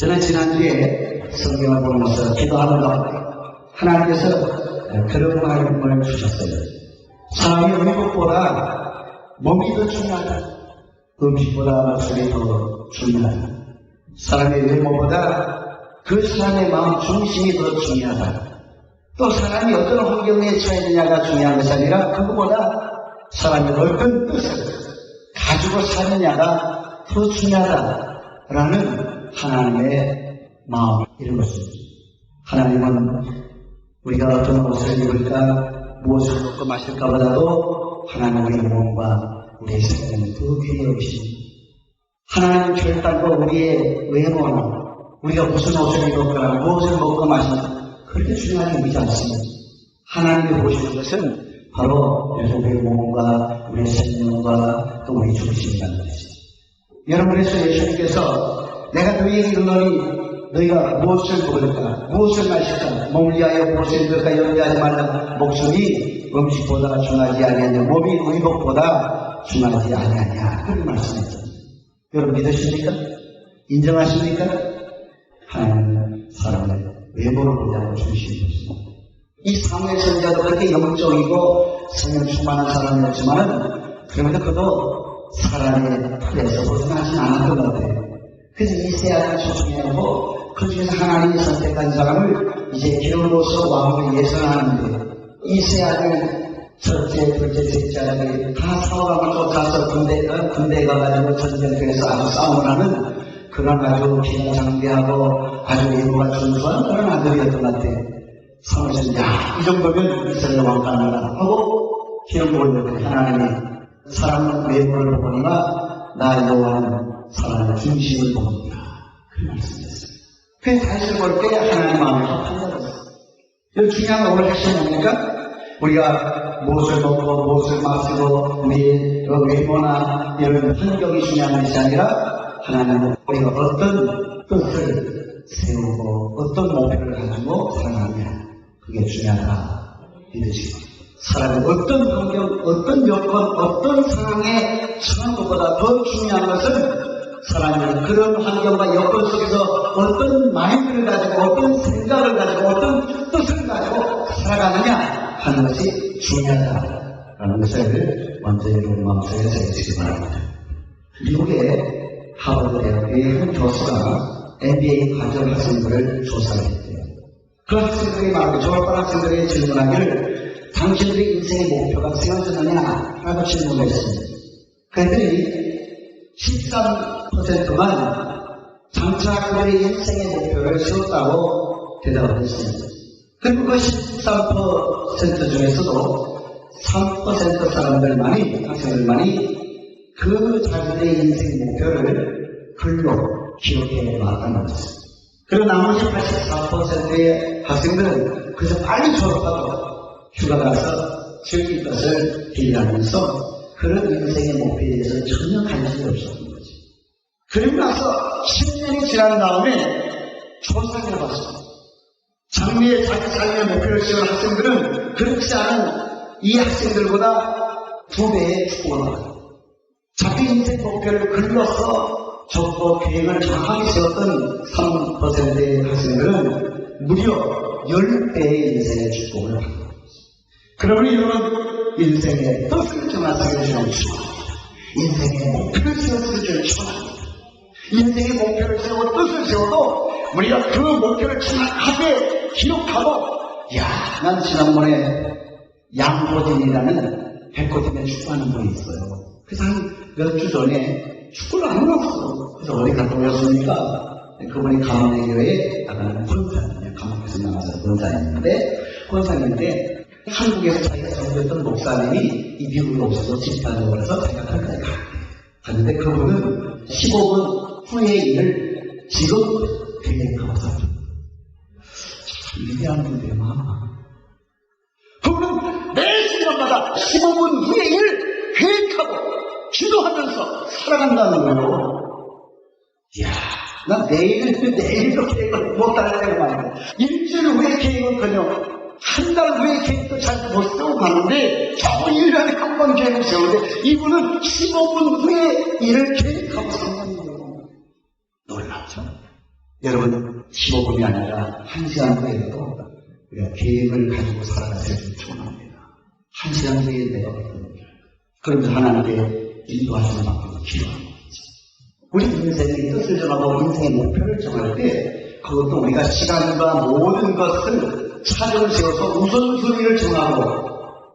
저는 지난주에 성경을 보면서 기도하는 가운데 하나님께서 그런 말씀을 주셨어요. 사람의 의복보다 몸이 더 중요하다. 음식보다 목소리 더 중요하다. 사람의 외모보다 그 사람의 마음 중심이 더 중요하다. 또 사람이 어떤 환경에 처해지냐가 중요한 것이 아니라 그것보다 사람이 어떤 뜻을 가지고 사느냐가 더 중요하다라는 하나님의 마음, 이런 것입니다. 하나님은 우리가 어떤 옷을 입을까, 무엇을 먹고 마실까 보다도 하나님의 몸과 우리의 생명을 더 귀히 여기십니다. 하나님은 결단과 우리의 외모나 우리가 무슨 옷을 입었거나 무엇을 먹고 마실까 그렇게 중요하게 여기지 않습니다. 하나님이 보시는 것은 바로 우리의 몸과 우리의 생명과 또 우리의 중심이라는 것입니다. 여러분, 그래서 예수님께서 내가 너희에게 이르노니 너희가 무엇을 먹을까, 무엇을 마실까, 몸을 위하여 무엇을 입을까 염려하지 말라. 목숨이 음식보다 중하지 아니하냐, 몸이 의복보다 중하지 아니하냐, 그렇게 말씀했습니다. 여러분 믿으십니까? 인정하십니까? 하나님은 사람의 외모를 보지 않고 중심이었습니다. 이 사무엘 선지자도 그렇게 영적이고 성령 충만한 사람이었지만은 그런데 그도 사람의 틀에서 벗어나지 않았던 것 같아요. 그래서 이세아를 초청해놓고 그 중에서 하나님이 선택한 사람을 이제 기름으로서 왕으로 예선하는데 이세아를 첫째, 둘째, 셋째 아들이 다 사울왕을 쫓아서 군대에 가가지고 전쟁터에서 아주 싸움을 하는 그런 아주 기가 장대하고 아주 외모가 준수한 그런 아들이었던 것 같아요. 사무엘은 이 정도면 이스라엘 왕 가능하다 하고 기름 올렸더니 하나님이 사람 외모를 보니까 나 여호와는 사람의 중심을 봅니다. 그 말씀이었어요. 그래서 다시 볼 때 하나님 마음에서 판단했어요. 여기 중요한 건 오늘 핵심이 뭡니까? 우리가 무엇을 먹고 무엇을 마시고 우리의 외모나 이런 환경이 중요한 것이 아니라 하나님은 우리가 어떤 뜻을 세우고 어떤 목표를 가지고 살아가느냐, 그게 중요하다 믿으시고, 사람의 어떤 환경, 어떤 여건, 어떤 상황에 처한 것보다 더 중요한 것은 사람이 그런 환경과 여건 속에서 어떤 마인드를 가지고 어떤 생각을 가지고 어떤 뜻을 가지고 살아가느냐 하는 것이 중요하다라는 것을 먼저 여러분 마음속에 새기시기 바랍니다. 미국의 하버드 대학의 한 교수가 MBA 과정 학생들을 조사를 했대요. 그 학생들이 말하고 졸업한 학생들에게 질문하기를 당신들의 인생의 목표가 세워졌느냐 라고 질문을 했습니다. 그랬더니 13%만 장차 그들의 인생의 목표를 세웠다고 대답을 했습니다. 그리고 그 13% 중에서도 3% 사람들만이, 학생들만이 그 자기들의 인생 목표를 글로 기록해 놨다는 것입니다. 그리고 나머지 84%의 학생들은 그저 빨리 졸업하고 휴가 가서 즐길 것을 기대하면서 그런 인생의 목표에 대해서 전혀 관심이 없었던 거죠. 그리고 나서 10년이 지난 다음에 조사를 해봤습니다. 장래의 자기 삶의 목표를 세운 학생들은 그렇지 않은 이 학생들보다 2배의 축복을 받아요. 자기 인생 목표를 글로써 적고 계획을 정확하게 세웠던 3%의 학생들은 무려 10배의 인생의 축복을 받아요. 그러면 이런 인생의 뜻을 정하시기를 축원합니다. 인생의 목표를 세웠을 축원합니다. 인생의 목표를 세우고 뜻을 세워도 우리가 그 목표를 정확하게 기록하고, 난 지난번에 양고진이라는 백고진에 축구하는 분이 있어요. 그래서 한 몇 주 전에 축구를 안 해놨어. 그래서 어디 갔다 오셨습니까? 그분이 감암대교에 나가는 권사님이에요. 감옥에서 나와서 권사님인데 한국에서 자기가 전도했던 목사님이 이 미국으로 오셔서 집단적으로 해서 자기가 거기까지 갔는데 그분은 15분 후의 일을 지금 계획하고 살죠. 위대한 분들의 마음. 그분은 매 순간마다 15분 후의 일을 계획하고 기도하면서 살아간다는 거예요. 난 내일도 계획을 못 달라고 말이야. 일주일 후에 계획은커녕 한 달 후에 계획도 잘 못 세우고 가는데 겨우 1년에 한 번 계획을 세우는데 이분은 15분 후에 일을 계획하고 산다는 거예요. 놀랍죠? 여러분 15분이 아니라 1시간 후에도 우리가 계획을 가지고 살아가서 좀 좋아합니다. 1시간 후에 내가 어떤 그러면서 하나님께 인도하시는 방법을 기도합니다. 우리 인생의 뜻을 정하고 인생의 목표를 정할 때 그것도 우리가 시간과 모든 것을 차를 세워서 우선순위를 정하고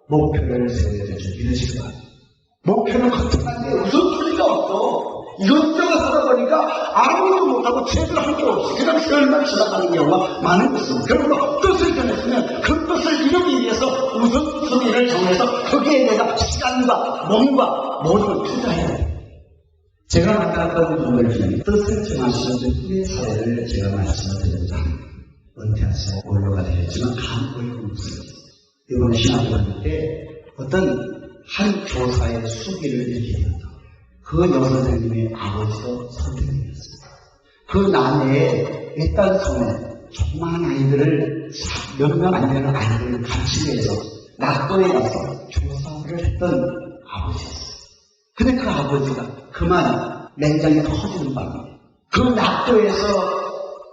목표를 세워야 되죠. 이런 식으로 목표는 거창한데 우선순위가 없어. 이것저것 하다 보니까 아무것도 못하고 제대로 할 게 없어. 그냥 세월만 지나가는 경우가 많은 것입니다. 그러므로 뜻을 정했으면 그 뜻을 이루기 위해서 우선순위를 정해서 거기에 내가 시간과 몸과 모든 걸 투자해야 돼. 제가 만났던 분들 중에 뜻을 정하시는 분의 사례를 제가 말씀을 드리자 은퇴하시고 올려가 되었지만 감옥을 없어요. 이번 신학교 때 어떤 한 교사의 수기를 이렇게 했다. 그 여선생님의 아버지도 선생님이었습니다. 그 남해에 일단 섬에 조그마한 아이들을 몇 명 안 되는 아이들을 같이 해서 낙도에 가서 교사를 했던 아버지였어요. 근데 그 아버지가 그만 냉장이 터지는 바람에 그 낙도에서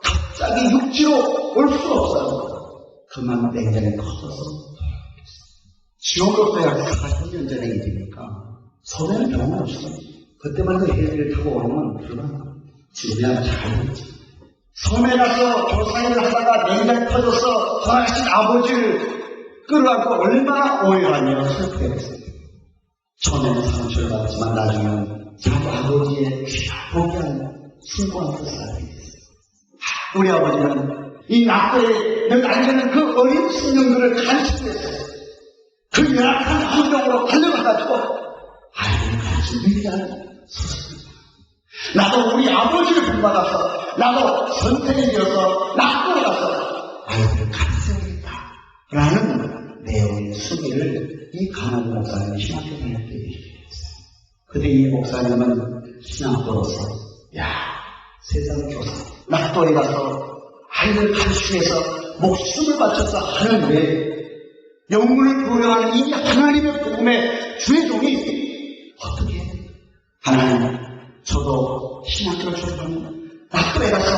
갑자기 육지로 올 수 없어요. 그만 냉장이 터져서 지옥으로부터 약 40년 전의 일이니까 섬에는 병원 없어요. 그때만 그 헬기를 타고 오면 그만 지금이야 잘했지. 섬에 가서 교사일을 하다가 냉장이 터져서 돌아가신 아버지를 끌어안고 얼마나 오해하며 슬프겠어요. 처음에는 상처를 받지만 나중에는 자기 아버지의 귀하고귀한 숭고한 뜻을 알게 됐어요. 우리 아버지는 이 낙도에 날리는 그 어린 sinh 명들을 간직해서 그 열악한 환경으로 달려가가지고 아이들을 가르치는 위대한 스승입니다. 나도 우리 아버지를 본받아서 나도 선생이 되어서 낙도에 가서 아이들을 가르쳐야겠다 라는 내용의 수기를 이 강한 목사님이 신학교 다닐 때 얘기했어요. 그때 이 목사님은 신학교로서 세상 교사 낙도에 가서 아이를 가르치기 위해서 목숨을 바쳐서 하는데 영문을 부여하는 이 하나님의 복음의 주의종이 어떻게 하나님 저도 신학교를 졸업하면 낙도에 가서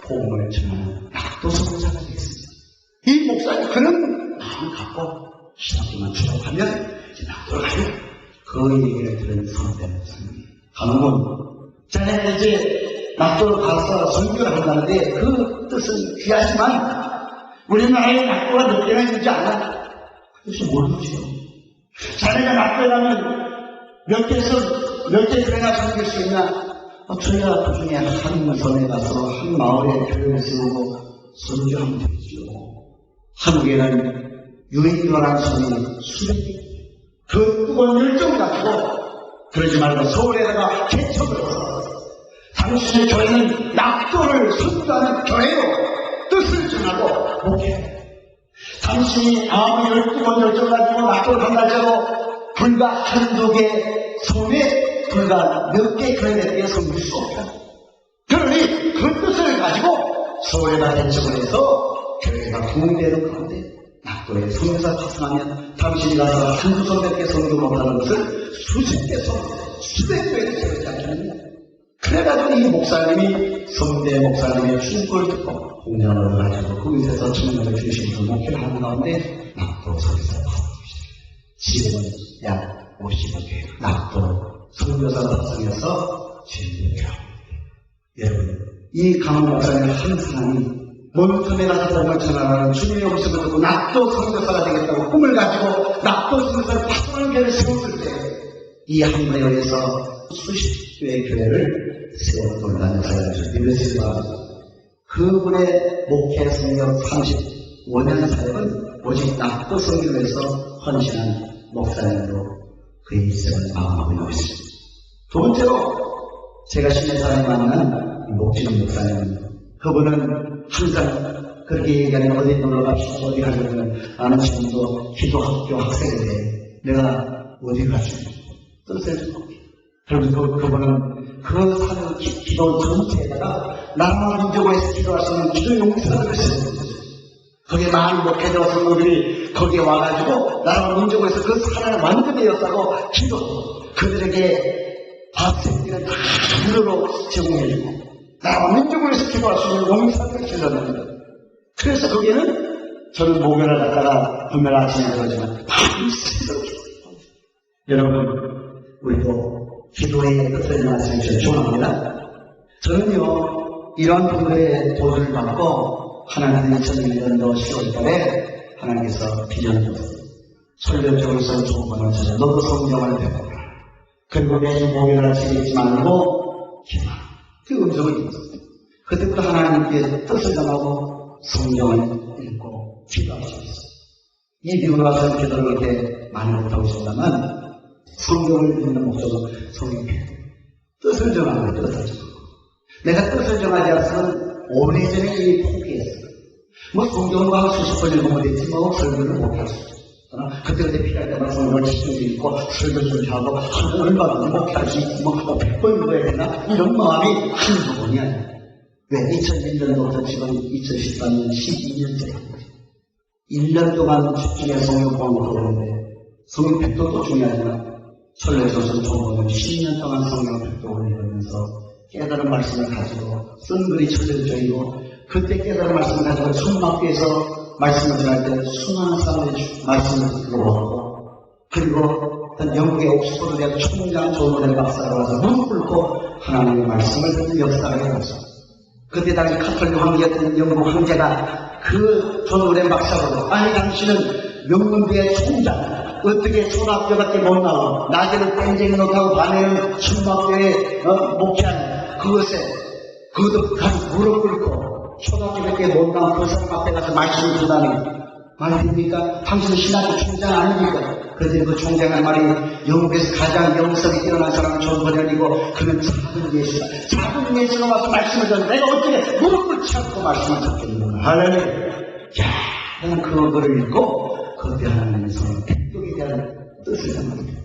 복음을 전하는 낙도 선교사가 되겠습니다. 이 목사님 그런 마음을 갖고 신학교만 졸업하면 이제 낙도를 가요. 그 얘기를 들은 선대 목사님이 가는군. 자네는 이제 낙도를 가서 선교를 한다는데 그 뜻은 귀하지만 우리나라의 낙도가 몇 개나 있는지 알아? 그래서 모르지요. 자네가 낙도에 가면 몇 개 교회나 섬길 수 있나? 저희가 그 중에 한 섬에 가서 한 마을에 교회를 세우고 선교하면 되지요. 한국에는 유인교라는 섬이 수백개. 그 뜨거운 열정을 가지고 그러지 말고 서울에다가 개척을 해서 당신의 교회는 낙도를 선교하는 교회로 뜻을 정하고 목회해요. 당신이 아무리 뜨거운 열정을 가지고 낙도를 한다고 불과 한두 개 섬에 불과 몇 개 교회에 섬길 수 없다. 그러니 그 뜻을 가지고 서울에다 개척을 해서 교회가 부흥되는 가운데 낙도에 선교사 파송하면 당신이 가서 한두 손 몇 개 섬기고 못하는 것을 수십 개 섬, 수백 개에 세우지 않겠느냐. 그래가지고 이 목사님이 성대 목사님의 충고를 듣고 공연을 가지고 그곳에서 청년을 중심으로 목회를 하는 가운데 낙도 선교사 파송입니다. 지금은 약 50여 개 낙도 선교사 파송에서 진행을 합니다. 여러분, 이 강원 목사님의 한 사람이 먼 섬에 가서 복음을 전하라는 주님의 오심을 듣고 낙도 선교사가 되겠다고 꿈을 가지고 낙도 선교사를 파송하는 교회를 세웠을 때 이 한 분에 의해서 수십 개의 교회를 세워놓는다는 사역을 믿으시고 그분의 목회 성경 35년 사역은 오직 낙도 선교에서 헌신한 목사님으로 그의 일생을 마감하고 있는 것입니다. 두 번째로 제가 신뢰사에 만난 목진원 목사님, 그분은 항상 그렇게 얘기하면 어디 놀러 갑시다, 어디 가려면 나는 지금도 기도학교 학생인데 내가 어디 가지? 뜻을 듣고. 그러면서 그분은 그 사는 기도 전체에다가 나라와 민족을 위해서 기도할 수 있는 기도 용사들을 쓰는 거죠. 거기에 많은 목회자 성도들이 거기에 와가지고 나라와 민족을 위해서 그 사랑을 완전히 였다고 기도. 그들에게 밥 생기는 다 무료로 제공해주고 나와 민족을 위해서 기도할 수 있는 용사를 길러냅니다. 그래서 거기에는 저는 목요일을 갖다가 금요일 아침에 그러지만 밤새도록 여러분, 우리도 기도의 뜻을 말씀해 주옵니다. 저는요, 이런 분들의 도를 받고 하나님 2001년도 10월달에 하나님께서 비전을 줬어요. 설교적으로서 조건을 주셔서 너도 성경을 배워라. 그리고 매일 목요일 아침에 잊지 말고 기도하라. 그 음성을 읽었어요. 그때부터 하나님께 뜻을 정하고 성경을 읽고 기도할 수 있어요. 이 미국에 와서 기도를 그렇게 많이 못하고 있습니다만 성경을 읽는 목적은 성경이 뜻을 정하는 거예요. 뜻을 정하고. 내가 뜻을 정하지 않으면 오래전에 이미 포기했어요. 뭐 성경을 한 수십 번 읽으면 되지 뭐 설교를 못할 수 있어요. 그때 필요할 때마다 성경을 집중해 읽고 설교 좀 하고 얼마든지 목회할 수 있고 뭐 100번 읽어야 되나 이런 마음이 한두 번이 아니에요. 왜? 2001년도부터 지금 2014년 12년째 1년 동안 집중해서 성경 공부를 하는데 성경 백독도 중요하지만 설교에서는 종업원 10년 동안 성경 백독을 읽으면서 깨달은 말씀을 가지고 쓴 글이 천재적이고 그때 깨달은 말씀을 가지고 천막교에서 말씀을 전할 때 수많은 사람들이 말씀을 들어왔고 그리고 영국의 옥스퍼드 대학 총장 조노델 박사가 와서 무릎 꿇고 하나님의 말씀을 듣는 역사를 해왔습니다. 그때 당시 카톨릭 황제였던 영국 황제가 그 조노델 박사로 아니 당신은 명문대의 총장 어떻게 초등학교밖에 못 나와 낮에는 땡쟁이 못하고 밤에는 천막교에 목회하는 그것에 그것도 무릎 꿇고 초등학교밖에 못 나온 그 사람 앞에 가서 말씀을 듣다니 말이 됩니까? 당신은 신학교 총장 아닙니까? 그런데 그 총장의 말이 영국에서 가장 영성이 뛰어난 사람은 존 버년이고 그는 작은 예수다. 작은 예수가 와서 말씀을 듣는데 내가 어떻게 무릎 꿇지 않고 말씀을 듣겠는가. 할렐루야. 야, 나는 그거를 읽고 그때 하나님의 성경 백독에 대한 뜻을 담았습니다.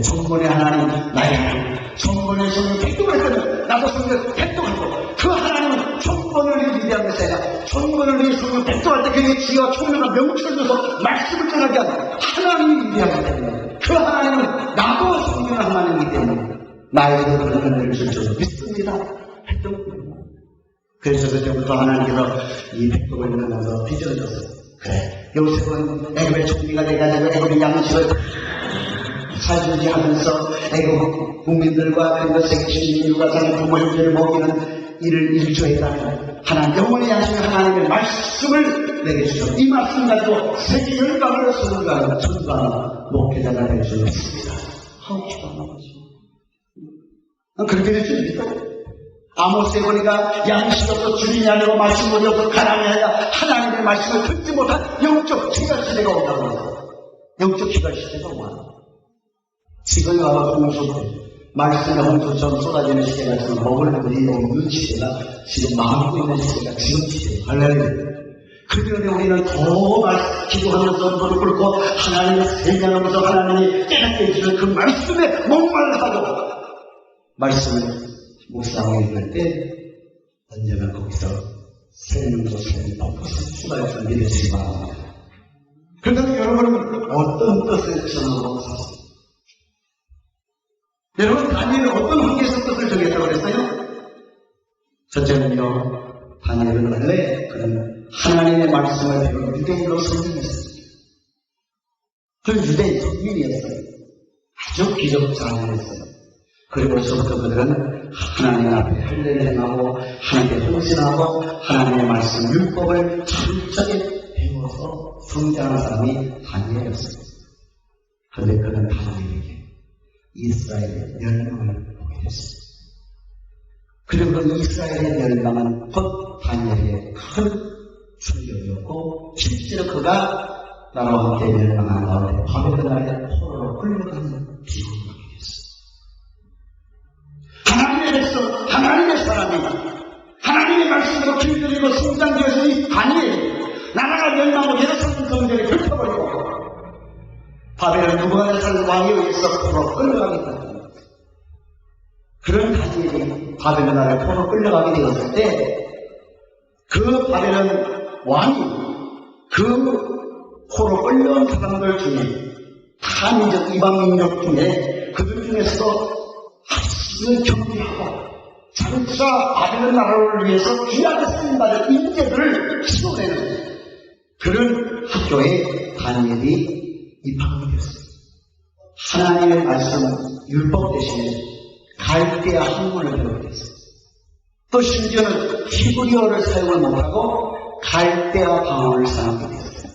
종본의 하나님, 나의 하나님, 종본의 성경 백독을 했더니 나도 성경 백독하고 그 하나님은 종본을 위대한 것이 종본을 위해 성경 백독할 때 그게 지혜와 총명과 명철을 줘서 말씀을 전하게 하는 하나님이 위대하기 때문에 그 하나님은 나도 성경을 하나님이기 때문에 나에게도 그런 은혜를 줄 줄로 믿습니다. 백독입니다. 그래서 그때부터 하나님께서 이 백독을 읽으면서 비전을 줬어요. 그래, 요셉은 애굽의 총리가 돼가지고 애굽의 양식을 사주지하면서 애굽 국민들과 그리고 세계신민들과 자기 부모 형제를 먹이는 일을 일조했다면 하나님 영원의 양식의 하나님의 말씀을 내게 주셔서 이 말씀 가지고 세계 열방을 선교하는 전도하는 목회자가 될 수 있습니다. 하고 싶어하는 거지. 그렇게 될 수 있겠다. 아모스에 보니까 양식이 없어 주인이 아니고 말씀이 없어 가난해야 하나님의 말씀을 듣지 못한 영적 기갈시대가 온다고 합니다. 영적 기갈시대가 와. 지금 와서 홍수 때 말씀의 홍수처럼 쏟아지는 시대가 지금 먹을 물이 없는 시대가 지금 마음고 있는 시대가 지금 시대예요. 할렐루야. 그런데 우리는 더 기도하면서 무릎 꿇고 하나님을 세뇌하면서 하나님이 깨닫게 해주는 그 말씀에 목말라하고 말씀을 묵상을 읽을 때 언제나 거기서 생명도 생명이 덮어서 추가해서 믿으시기 바랍니다. 그런데 여러분은 어떤 뜻을 정하고 사세요? 여러분 다니엘은 어떤 환경에서 뜻을 정했다고 그랬어요? 첫째는요, 다니엘은 원래 그는 하나님의 말씀을 배운 유대인으로 성장했습니다. 그는 유대인 성민이었어요. 아주 기적자였어요. 그리고서부터 그들은 하나님 앞에 할례를 행하고 하나님께 헌신하고 하나님의 말씀 율법을 철저히 배워서 성장한 사람이 다니엘이었습니다. 그런데 그는 다니엘에게 이스라엘의 멸망을 보게 됐습니다. 그리고 그 이스라엘의 멸망은 곧 다니엘의 큰 충격이었고 실제로 그가 나라와 함께 멸망한 가운데 바벨론의 포로로 끌려가는 비극이 됐습니다. 하나님의 백성, 하나님의 사람이 하나님의 말씀으로 길들이고 성장되었으니 다니엘 나라가 멸망하고 예루살렘 성전을 펼쳐버리고 바벨론 누부갓네살 왕에 의해서 포로로 끌려가게 됩니다. 그런 다니엘이 바벨론 나라에 포로로 끌려가게 되었을 때 그 바벨론 왕이 그 포로 끌려온 사람들 중에 타민족 이방 민족 중에 그들 중에서도 아주 경비하고 장차 바벨론 나라를 위해서 귀하게 쓰임받을 인재들을 키워내는 그런 학교에 다니엘이 입학하게 되었습니다. 하나님의 말씀, 율법 대신에 갈대아 학문을 배우게 되었습니다. 또 심지어는 히브리어를 사용을 못하고 갈대아 방언을 사용하게 되었어요.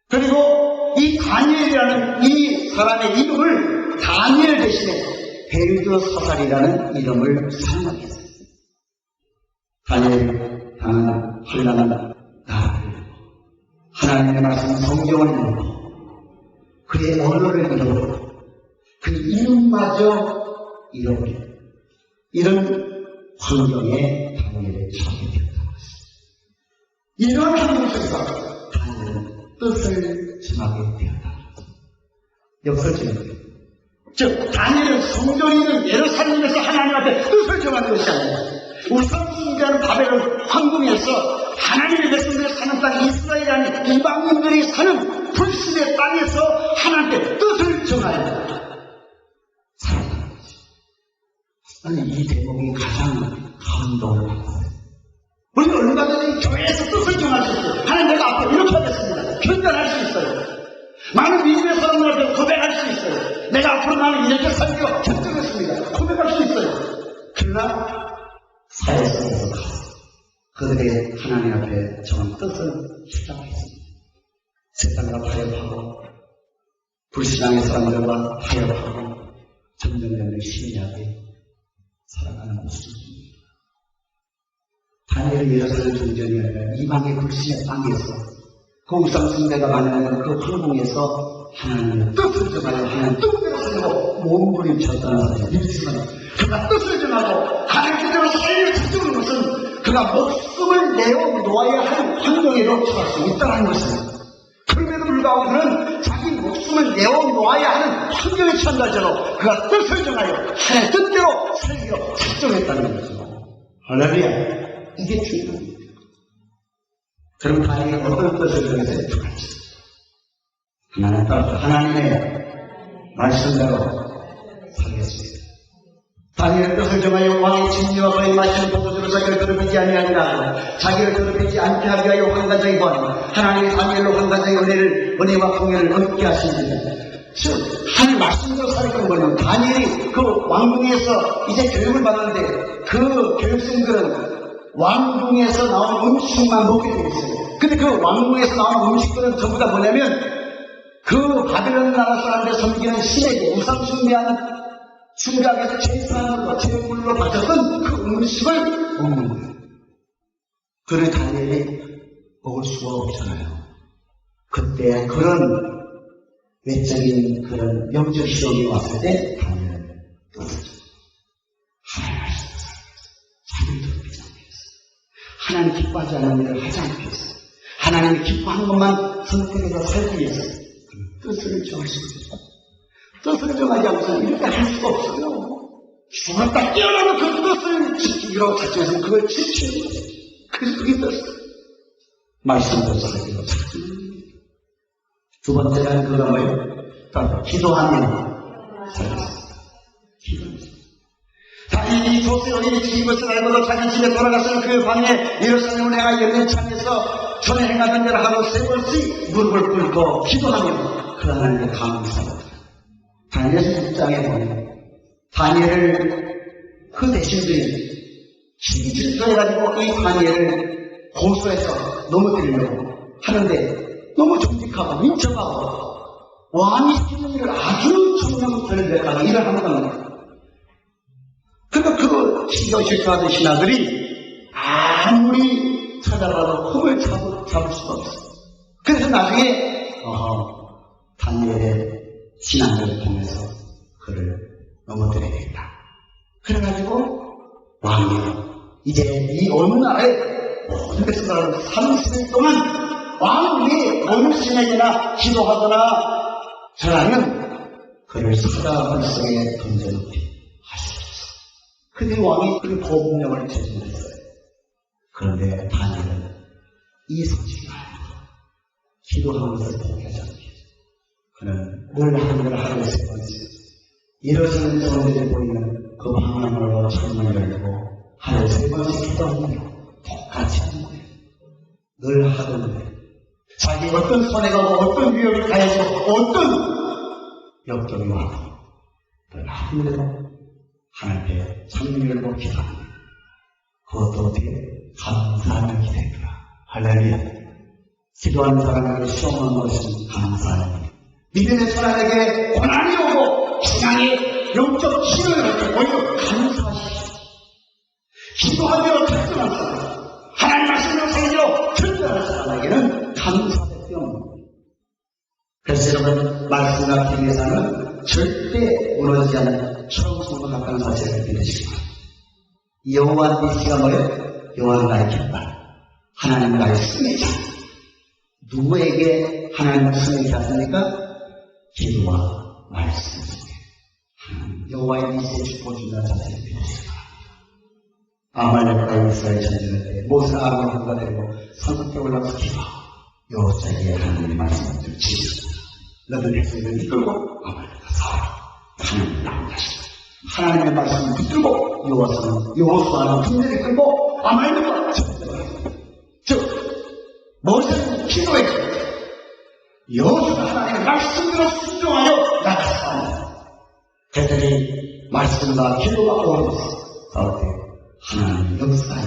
그리고 이 다니엘이라는 이 사람의 이름을 다니엘 대신에 벨드사살이라는 이름을 사용하게 했어요. 다니엘 당한 환난은 나를 하나님의 말씀 성경을 읽고 그의 언어를 잃어버리고 그 이름마저 잃어버리는 이런 환경에 다니엘을 처하게 되었다고 했습니다. 이런 환경 속에서 다니엘은 뜻을 정하게 되었다. 역설적인 즉 다니엘은 성전이 있는 예루살렘에서 하나님 앞에 뜻을 정한 것이 아니라 우상 숭배하는 바벨론 황궁에서 하나님의 백성들이 사는 땅 이스라엘이 아닌 이방인들이 사는 불신의 땅에서 하나님의 뜻을 정하여 살아가는 거지. 아니 이 대목이 가장 감동을 받았어요. 우리가 얼마 전에 교회에서 뜻을 정할 수 있어요. 하나님 내가 앞으로 이렇게 하겠습니다. 결단할 수 있어요. 많은 믿음의 사람들 앞에 고백할 수 있어요. 내가 앞으로 나는 이렇게 살기로 결정했습니다. 고백할 수 있어요. 그러나 사회 속에서 가서 그들의 하나님 앞에 정한 뜻을 실천했습니다. 세상과 타협하고 불신앙의 사람들과 타협하고 점점점 신비하게 살아가는 모습입니다. 다니엘의 예루살렘 종전이 아니라 이방의 불신의 땅에서 그 우상숭배가 많은 그 황궁에서 하나님의 뜻을 정하여 하나님 뜻대로 살고 몸부림쳤다는 사실을 믿지만 그가 뜻을 정하고 하나님 뜻대로 삶을 지키는 것은 그가 목숨을 내어 놓아야 하는 환경에로 처할 수 있다는 것입니다. 그럼에도 불구하고 그는 자기 목숨을 내어 놓아야 하는 환경에 처한다 정도 그가 뜻을 정하여 하나님 뜻대로 살기로 작정했다는 거죠. 할렐루야. 이게 중요합니다. 그럼 다니엘이 어떤 뜻을 정해서 두 가지. 하나는 따라서 하나님의 말씀대로 살겠습니다. 다니엘의 뜻을 정하여 왕의 진리와 그의 마시는 포도주로 자기를 더럽히지 아니하니라 자기를 더럽히지 않게 하기 위하여 환관장이 보았노 하나님이 다니엘로 환관장의 은혜와 공연을 얻게 하십니다. 즉 하나님 말씀대로 살겠다는 거는 다니엘이 그 왕궁에서 이제 교육을 받는데 그 교육생들은 왕궁에서 나온 음식만 먹게 되어 있어요. 근데 그 왕궁에서 나온 음식들은 전부 다 뭐냐면 그 바벨론 나라 사람들 섬기는 신에게 우상 숭배하기 위해서 제사물로 제물로 바쳤던 그 음식을 먹는 거예요. 그를 다니엘이 먹을 수가 없잖아요. 그때 그런 외적인 그런 영적 시험이 왔을 때 다니엘은 떠났죠. 하나님 기뻐하지 않는 일을 하지 않기 위해서 하나님이 기뻐하는 것만 선택해서 살기 위해서 뜻을 정할 수 있어요. 뜻을 정하지 않고서 이렇게 할 수가 없어요. 죽었다 깨어나면 그 뜻을 지키기로 작정해서 그걸 지키는 거예요. 그래서 그게 뜻 말씀대로 살기로 작정합니다. 두 번째는 그가 뭐예요? 기도하면 살겠습니다. 기도합니다. 다니엘이 조세 어린이 죽인 것을 알고도 자기 집에 돌아가서 그 방에 예루살렘을 향하여 열린 창에서 전에 행하던 대로 하고 세 번씩 무릎을 꿇고 기도하며 그 하나님께 감사합니다. 다니엘 6장에 보면 다니엘을 그 대신들이 힘이 질투해가지고 이 다니엘을 고소해서 넘어뜨리려고 하는데 너무 정직하고 민첩하고 왕이 시키는 일을 아주 청명전력하고 일을 한다는 거예요. 그러니까 그 시기가 질투하던 신하들이 아무리 찾아가도 흠을 잡을 수가 없어요. 그래서 나중에 다니엘의 신앙을 통해서 그를 넘어뜨려야겠다. 그래가지고 왕이 이제 이 어느 나라에 모든 백성들은 30일 동안 왕 위에 어느 신에게나 기도하거나 전하면 그를 사자 불성에 던져놓기 하셨어요. 그때 왕이 그 보문령을 제정했어요. 그런데 다니엘은 이 소식을 알고 기도하는 것을 포기하지 않게 그는 늘 하늘을 하루에 세 번씩 예루살렘 성전에 보이는 그 방향으로 창문을 열고 하루에 3번씩 기도합니다. 똑같이 하는 거예요. 늘 하던데 자기 어떤 손해가 오고 어떤 위협이 가해서 어떤 역경이 와도 늘 하루에도 하나님께 창문을 열고 기도합니다. 그것도 어떻게 감사하는 기도입니다. 할렐루야. 기도하는 사람에게 시험한 것은 감사하는 것. 믿음의 사람에게 고난이 오고 신앙의 영적 신을 얻고 오히려 감사하십시오. 기도하며 결정한 사람, 하나님 말씀으로 생기로 결정한 사람에게는 감사의 뿅. 그래서 여러분, 말씀과 기도에서는 절대 무너지지 않는 처음부터 가까운 사실을 믿으시기 바랍니다. 여호와 니시가 뭐예요? 여호와 나의 깃발, 하나님 나의 승리자. 누구에게 하나님을 승리케 하십니까? 기도와 말씀 속에 하나님 여호와의 니시의 축복을 준다는 자세를 믿으시기 바랍니다. 아말렉과 이스라엘 전쟁할 때 모세 아론과 데리고 산속에 올라가서 기도하고 여호와에게 하나님의 말씀을 지키셨습니다. 너들 백성들을 이끌고 아말렉과 싸우라. 하나님 나온다시다. 하나님의 말씀을 붙들고 여호수아는 군대를 끌고 아말렉과 전쟁을 즉 모세는 기도했죠. 여호수아가 하나님의 말씀대로 순종하여 나갔습니다. 그들이 말씀과 기도가 어울렸어. 싸울 때 하나님 역사에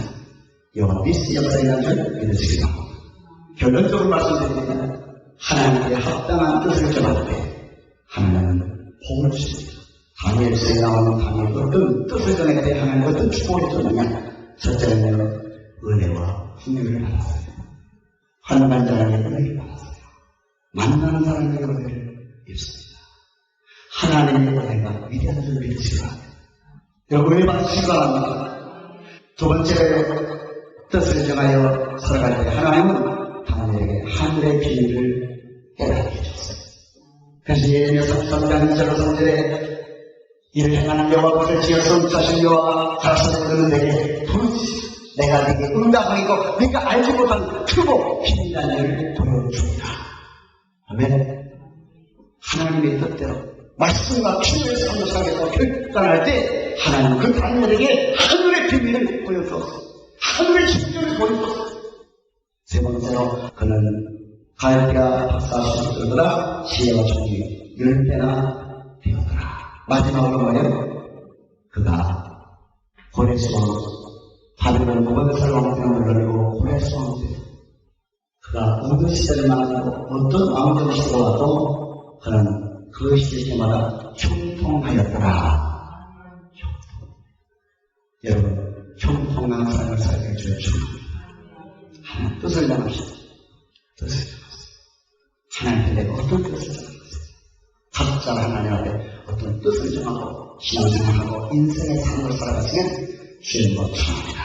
여호와 니시 역사에 줄 믿으시기 바랍니다. 결론적으로 말씀드리면 하나님께 합당한 뜻을 정할 때 하나님은 복을 주십니다. 다니엘서에 나오는 다니엘 어떤 뜻을 정할 때 하나님 어떤 축복을 주느냐. 첫째는 은혜와 풍요를 받았어요. 환난 자에게 은혜를 받았어요. 만나는 사람에게 은혜를 입습니다. 하나님의 은혜가 위대한 줄 믿으시기 바랍니다. 여러분 은혜 받으시기 바랍니다. 두 번째로 뜻을 정하여 살아갈 때 하나님은 다니엘에게 하늘의 비밀을 깨닫게 해줬어요. 그래서 예레미야 33장 2절 3절에 이를 행하는 여호와 것을 지어서 자신 여호와 가라사대 너는 내게 부르짖으라. 내가 네게 응답하이고 네가 알지 못한 크고 비밀한 일을 보여줍니다. 아멘. 하나님의 뜻대로 말씀과 기도의 삶을 살겠다고 결단할 때 하나님은 그 다니엘에게 하늘의 비밀을 보여주었어요. 하늘의 진리를 보여주었어요. 세 번째로 그는 가야디아 박사 시들더라 지혜와 종이 10배나 되었더라. 마지막으로 뭐예요? 그가 고레스왕 바벨론 무건살 왕국을 물러내고 고레스 왕국 그가 어느 시대를 만나고 어떤 왕정 시대가 와도 그는 그 시대마다 형통하였더라. 여러분 형통한 삶을 살게 해주는 축복입니다. 하나님 뜻을 정하시오. 뜻을 정하세요. 하나님께 내가 어떤 뜻을 정하세요. 각자 하나님 앞에 어떤 뜻을 정하고 신앙생활하고 인생의 삶을 살아가시면 주님과 축복합니다.